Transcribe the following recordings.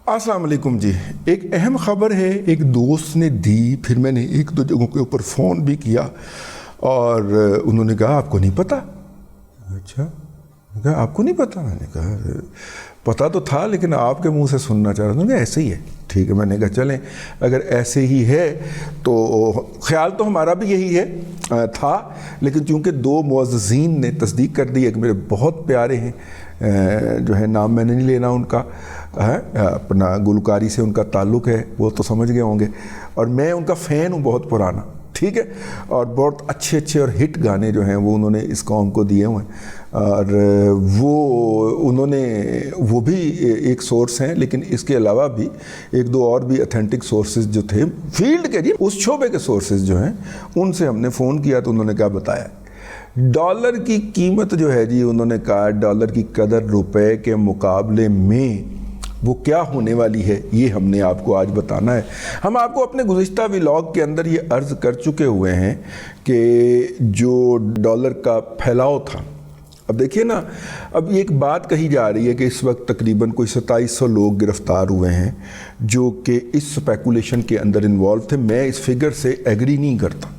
अस्सलाम वालेकुम जी। एक अहम ख़बर है, एक दोस्त ने दी, फिर मैंने एक दो जगहों के ऊपर फ़ोन भी किया और उन्होंने कहा आपको नहीं पता। अच्छा, मैंने कहा आपको नहीं पता? मैंने कहा पता तो था लेकिन आपके मुंह से सुनना चाह रहा था। ऐसे ही है। ठीक है, मैंने कहा चलें, अगर ऐसे ही है तो ख्याल तो हमारा भी यही है था, लेकिन चूँकि दो मुअज़्ज़िज़ीन ने तस्दीक कर दी, एक मेरे बहुत प्यारे हैं, जो है नाम मैंने नहीं लेना उनका, है अपना गुलकारी से उनका ताल्लुक़ है, वो तो समझ गए होंगे, और मैं उनका फ़ैन हूँ बहुत पुराना, ठीक है, और बहुत अच्छे अच्छे और हिट गाने जो हैं वो उन्होंने इस कौम को दिए हुए हैं, और वो भी एक सोर्स हैं, लेकिन इसके अलावा भी एक दो और भी ऑथेंटिक सोर्सेज जो थे फील्ड के, जी उस शोबे के सोर्सेज जो हैं, उनसे हमने फ़ोन किया तो उन्होंने क्या बताया, डॉलर की कीमत जो है जी, उन्होंने कहा डॉलर की कदर रुपए के मुकाबले में वो क्या होने वाली है, ये हमने आपको आज बताना है। हम आपको अपने गुज़िश्ता व्लॉग के अंदर ये अर्ज़ कर चुके हुए हैं कि जो डॉलर का फैलाव था, अब देखिए ना, अब एक बात कही जा रही है कि इस वक्त तकरीबन कोई 2700 लोग गिरफ़्तार हुए हैं जो कि इस स्पेकुलेशन के अंदर इन्वॉल्व थे। मैं इस फिगर से एग्री नहीं करता,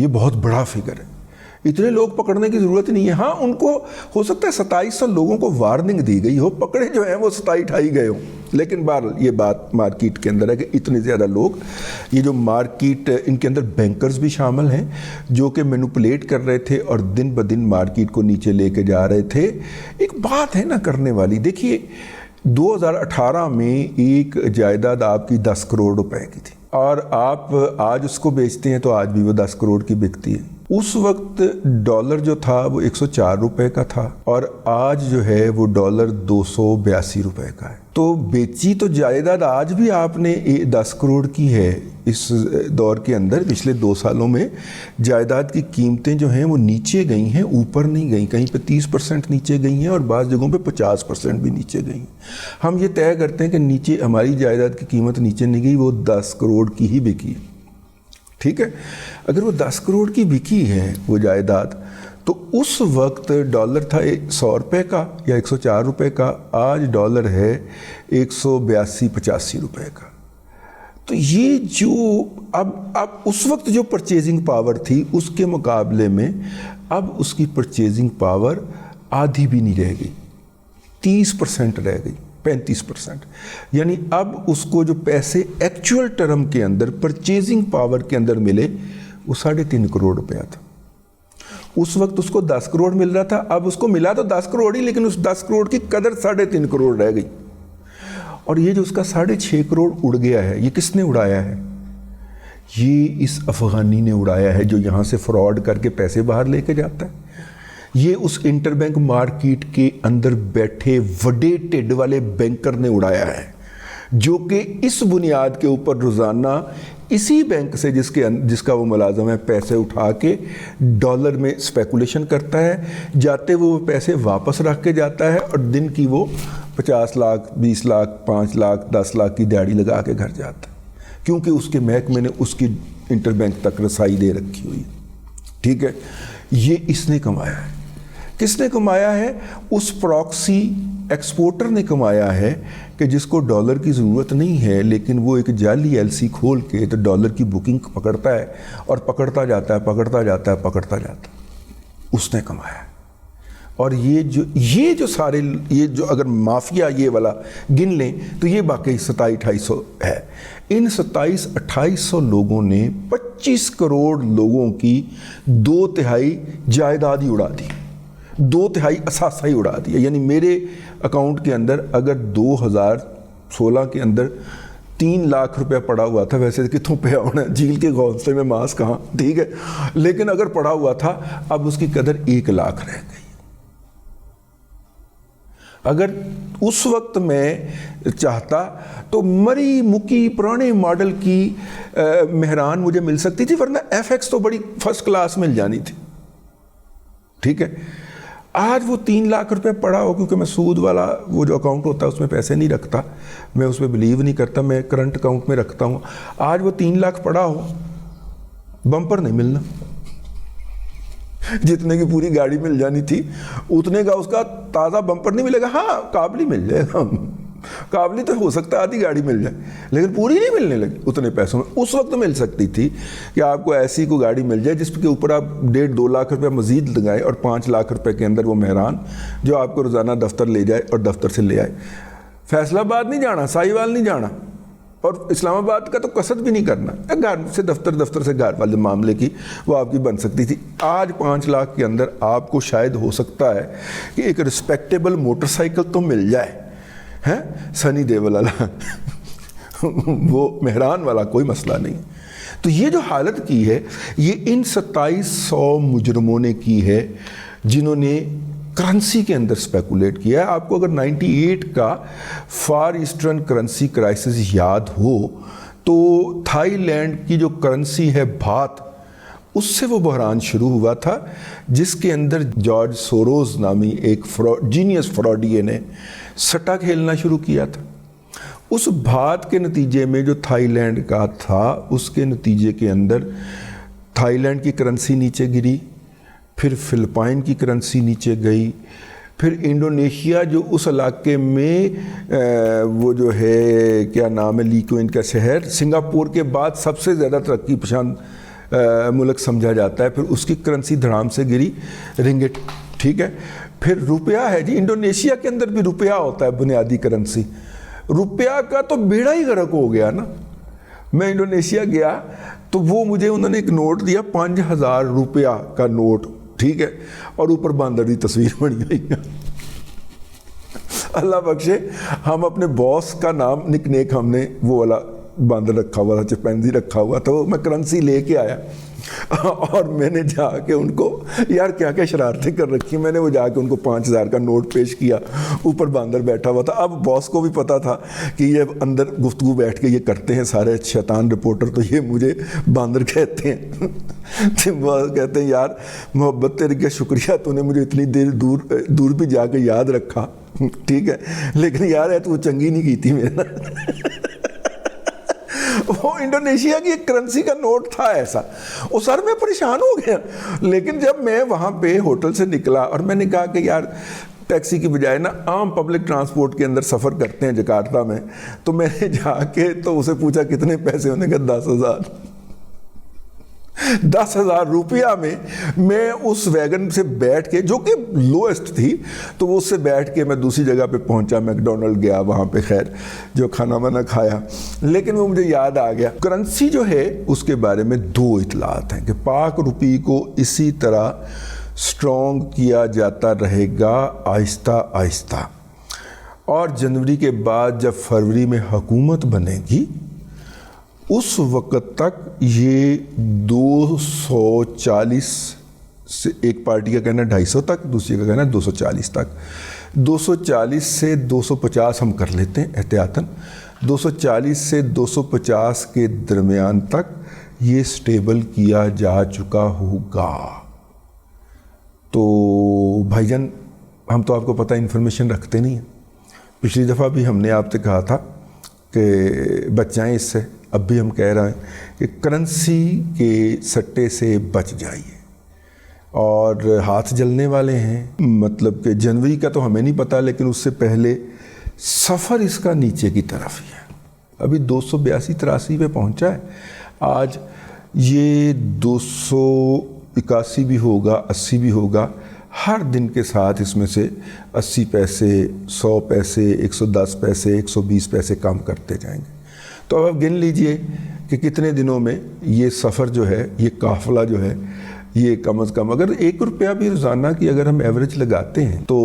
ये बहुत बड़ा फिगर है, इतने लोग पकड़ने की ज़रूरत नहीं है। हाँ, उनको हो सकता है 2700 लोगों को वार्निंग दी गई हो, पकड़े जो हैं वो 27-28 गए हों, लेकिन बहरहाल ये बात मार्केट के अंदर है कि इतने ज़्यादा लोग, ये जो मार्केट, इनके अंदर बैंकर्स भी शामिल हैं जो कि मैनिपुलेट कर रहे थे और दिन ब दिन मार्केट को नीचे लेके जा रहे थे। एक बात है ना करने वाली, देखिए 2018 में एक जायदाद आपकी 10 करोड़ रुपए की थी और आप आज उसको बेचते हैं तो आज भी वो 10 करोड़ की बिकती है। उस वक्त डॉलर जो था वो 104 रुपए का था और आज जो है वो डॉलर 282 रुपए का है। तो बेची तो जायदाद आज भी आपने 10 करोड़ की है। इस दौर के अंदर पिछले 2 सालों में जायदाद की कीमतें जो हैं वो नीचे गई हैं, ऊपर नहीं गई। कहीं पे 30% नीचे गई हैं और बाज़ जगहों पे 50% भी नीचे गई हैं। हम ये तय करते हैं कि नीचे हमारी जायदाद की कीमत नीचे नहीं गई, वो 10 करोड़ की ही बिकी, ठीक है। अगर वो 10 करोड़ की बिकी है वो जायदाद, तो उस वक्त डॉलर था 100 रुपये का या 104 रुपये का, आज डॉलर है 182-85 रुपये का। तो ये जो अब उस वक्त जो परचेजिंग पावर थी उसके मुकाबले में अब उसकी परचेजिंग पावर आधी भी नहीं रह गई, 30% रह गई, 35%। यानी अब उसको जो पैसे एक्चुअल टर्म के अंदर परचेजिंग पावर के अंदर मिले वो 3.5 करोड़ रुपया था। उस वक्त उसको 10 करोड़ मिल रहा था, अब उसको मिला तो 10 करोड़ ही, लेकिन उस 10 करोड़ की कदर 3.5 करोड़ रह गई। और ये जो उसका 6.5 करोड़ उड़ गया है, ये किसने उड़ाया है? ये इस अफगानी ने उड़ाया है जो यहाँ से फ्रॉड करके पैसे बाहर लेके जाता है। ये उस इंटरबैंक मार्केट के अंदर बैठे बड़े टिड वाले बैंकर ने उड़ाया है, जो कि इस बुनियाद के ऊपर रोज़ाना इसी बैंक से जिसका वो मुलाज़म है पैसे उठा के डॉलर में स्पेकुलेशन करता है, जाते वो पैसे वापस रख के जाता है और दिन की वो 50 लाख, 20 लाख, 5 लाख, 10 लाख की दिहाड़ी लगा के घर जाता है, क्योंकि उसके महकमे ने उसकी इंटरबैंक तक रसाई दे रखी हुई है, ठीक है। ये इसने कमाया है। किसने कमाया है? उस प्रॉक्सी एक्सपोर्टर ने कमाया है कि जिसको डॉलर की ज़रूरत नहीं है, लेकिन वो एक जाली एलसी खोल के तो डॉलर की बुकिंग पकड़ता है और पकड़ता जाता है, पकड़ता जाता है, पकड़ता जाता है, उसने कमाया है। और ये जो सारे ये जो अगर माफिया ये वाला गिन लें तो ये बाकी 27-2800 है। इन 27-2800 लोगों ने 25 करोड़ लोगों की 2/3 जायदाद ही उड़ा दी, 2/3 असासा ही उड़ा दिया। यानी मेरे अकाउंट के अंदर अगर 2016 के अंदर 3 लाख रुपया पड़ा हुआ था, वैसे कितों पे होना, झील के घोंसले में मांस कहाँ, ठीक है, लेकिन अगर पड़ा हुआ था अब उसकी कदर 1 लाख रह गई। अगर उस वक्त मैं चाहता तो मरी मुकी पुराने मॉडल की मेहरान मुझे मिल सकती थी, वरना FX तो बड़ी फर्स्ट क्लास मिल जानी थी, ठीक है। आज वो 3 लाख रुपए पड़ा हो, क्योंकि मैं सूद वाला वो जो अकाउंट होता है उसमें पैसे नहीं रखता, मैं उसमें बिलीव नहीं करता, मैं करंट अकाउंट में रखता हूँ। आज वो 3 लाख पड़ा हो, बम्पर नहीं मिलना, जितने की पूरी गाड़ी मिल जानी थी उतने का उसका ताज़ा बम्पर नहीं मिलेगा। हाँ, काबली मिल जाएगा, قابلی تو ہو سکتا ہے آدھی گاڑی مل جائے لیکن پوری نہیں ملنے لگی اتنے پیسوں میں. اس وقت مل سکتی تھی کہ آپ کو ایسی کوئی گاڑی مل جائے جس کے اوپر آپ 1.5-2 لاکھ روپے مزید لگائیں اور 5 لاکھ روپے کے اندر وہ مہران جو آپ کو روزانہ دفتر لے جائے اور دفتر سے لے آئے. فیصل آباد نہیں جانا, ساہیوال نہیں جانا اور اسلام آباد کا تو قصد بھی نہیں کرنا, گھر سے دفتر, دفتر سے گھر والے معاملے کی وہ آپ کی بن سکتی تھی. آج 5 لاکھ کے اندر آپ کو شاید ہو سکتا ہے کہ ایک رسپیکٹیبل موٹر سائیکل تو مل جائے, ہیں سنی دیول والا وہ مہران والا کوئی مسئلہ نہیں. تو یہ جو حالت کی ہے یہ ان 2700 مجرموں نے کی ہے جنہوں نے کرنسی کے اندر سپیکولیٹ کیا ہے. آپ کو اگر 98 کا فار ایسٹرن کرنسی کرائسس یاد ہو تو تھائی لینڈ کی جو کرنسی ہے بھات, اس سے وہ بحران شروع ہوا تھا جس کے اندر جارج سوروز نامی ایک جینیس فراڈیے نے سٹا کھیلنا شروع کیا تھا. اس بھات کے نتیجے میں جو تھائی لینڈ کا تھا اس کے نتیجے کے اندر تھائی لینڈ کی کرنسی نیچے گری, پھر فلپائن کی کرنسی نیچے گئی, پھر انڈونیشیا جو اس علاقے میں وہ جو ہے کیا نام ہے لیکوئن کا شہر, سنگاپور کے بعد سب سے زیادہ ترقی پسند ملک سمجھا جاتا ہے, پھر اس کی کرنسی دھڑام سے گری رنگٹ. ٹھیک ہے, پھر روپیہ ہے جی, انڈونیشیا کے اندر بھی روپیہ ہوتا ہے بنیادی کرنسی. روپیہ کا تو بیڑا ہی غرق ہو گیا نا. میں انڈونیشیا گیا تو وہ مجھے انہوں نے ایک نوٹ دیا 5000 روپیہ کا نوٹ, ٹھیک ہے, اور اوپر باندر دی تصویر بنی ہوئی ہے. اللہ بخشے ہم اپنے باس کا نام نک ہم نے وہ والا باندر رکھا ہوا تھا, چپینزی رکھا ہوا تھا. وہ میں کرنسی لے کے آیا اور میں نے جا کے ان کو یار کیا کیا شرارتیں کر رکھی, میں نے وہ جا کے ان کو 5000 کا نوٹ پیش کیا, اوپر باندر بیٹھا ہوا تھا. اب باس کو بھی پتا تھا کہ یہ اندر گفتگو بیٹھ کے یہ کرتے ہیں سارے شیطان رپورٹر, تو یہ مجھے باندر کہتے ہیں. وہ کہتے ہیں یار محبت تیرے کیا شکریہ, تو نے مجھے اتنی دیر دور بھی جا کے یاد رکھا, ٹھیک ہے, لیکن یار ہے تو وہ چنگی نہیں کی تھی میرا. وہ انڈونیشیا کی ایک کرنسی کا نوٹ تھا ایسا, وہ سر میں پریشان ہو گیا. لیکن جب میں وہاں پہ ہوٹل سے نکلا اور میں نے کہا کہ یار ٹیکسی کی بجائے نا عام پبلک ٹرانسپورٹ کے اندر سفر کرتے ہیں جکارتا میں, تو میں نے جا کے تو اسے پوچھا کتنے پیسے, انہوں نے کہا 10,000. 10,000 روپیہ میں اس ویگن سے بیٹھ کے, جو کہ لوئسٹ تھی, تو وہ اس سے بیٹھ کے میں دوسری جگہ پہ پہنچا, میکڈونلڈ گیا, وہاں پہ خیر جو کھانا وانا کھایا. لیکن وہ مجھے یاد آ گیا کرنسی جو ہے اس کے بارے میں 2 اطلاعات ہیں کہ پاک روپی کو اسی طرح سٹرونگ کیا جاتا رہے گا آہستہ آہستہ, اور جنوری کے بعد جب فروری میں حکومت بنے گی اس وقت تک یہ 240 سے, ایک پارٹی کا کہنا 250 تک, دوسری کا کہنا 240 تک, 240 سے 250 ہم کر لیتے ہیں احتیاطاً, 240 سے 250 کے درمیان تک یہ سٹیبل کیا جا چکا ہوگا. تو بھائی جان ہم تو آپ کو پتہ انفارمیشن رکھتے نہیں ہیں. پچھلی دفعہ بھی ہم نے آپ سے کہا تھا کہ بچ جائیں اس سے, اب بھی ہم کہہ رہے ہیں کہ کرنسی کے سٹے سے بچ جائیے. اور ہاتھ جلنے والے ہیں, مطلب کہ جنوری کا تو ہمیں نہیں پتہ, لیکن اس سے پہلے سفر اس کا نیچے کی طرف ہی ہے. ابھی 282-83 پہ پہنچا ہے, آج یہ 281 بھی ہوگا, 80 بھی ہوگا. ہر دن کے ساتھ اس میں سے 80 پیسے, 100 پیسے, 110 پیسے, 120 پیسے کم کرتے جائیں گے. تو اب آپ گن لیجئے کہ کتنے دنوں میں یہ سفر جو ہے, یہ قافلہ جو ہے, یہ کم از کم اگر 1 روپیہ بھی روزانہ کی اگر ہم ایوریج لگاتے ہیں تو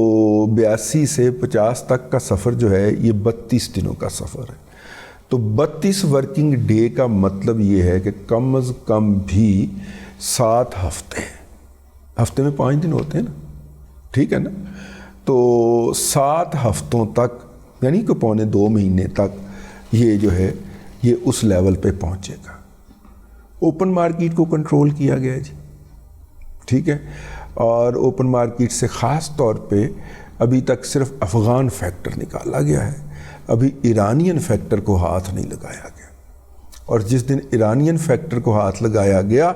82 سے 50 تک کا سفر جو ہے یہ 32 دنوں کا سفر ہے. تو 32 ورکنگ ڈے کا مطلب یہ ہے کہ کم از کم بھی 7 ہفتے, ہفتے میں 5 دن ہوتے ہیں نا, ٹھیک ہے نا, تو 7 ہفتوں تک یعنی کہ 1.25 مہینے تک یہ جو ہے یہ اس لیول پہ پہنچے گا. اوپن مارکیٹ کو کنٹرول کیا گیا ہے جی, ٹھیک ہے, اور اوپن مارکیٹ سے خاص طور پہ ابھی تک صرف افغان فیکٹر نکالا گیا ہے, ابھی ایرانین فیکٹر کو ہاتھ نہیں لگایا گیا. اور جس دن ایرانین فیکٹر کو ہاتھ لگایا گیا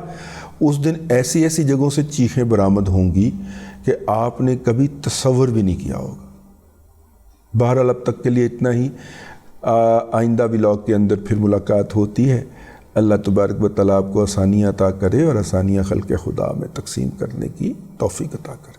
اس دن ایسی ایسی جگہوں سے چیخیں برآمد ہوں گی کہ آپ نے کبھی تصور بھی نہیں کیا ہوگا. بہرحال اب تک کے لیے اتنا ہی، آئندہ ولاگ کے اندر پھر ملاقات ہوتی ہے۔ اللہ تبارک و تعالیٰ آپ کو آسانیاں عطا کرے اور آسانیاں خلق خدا میں تقسیم کرنے کی توفیق عطا کرے۔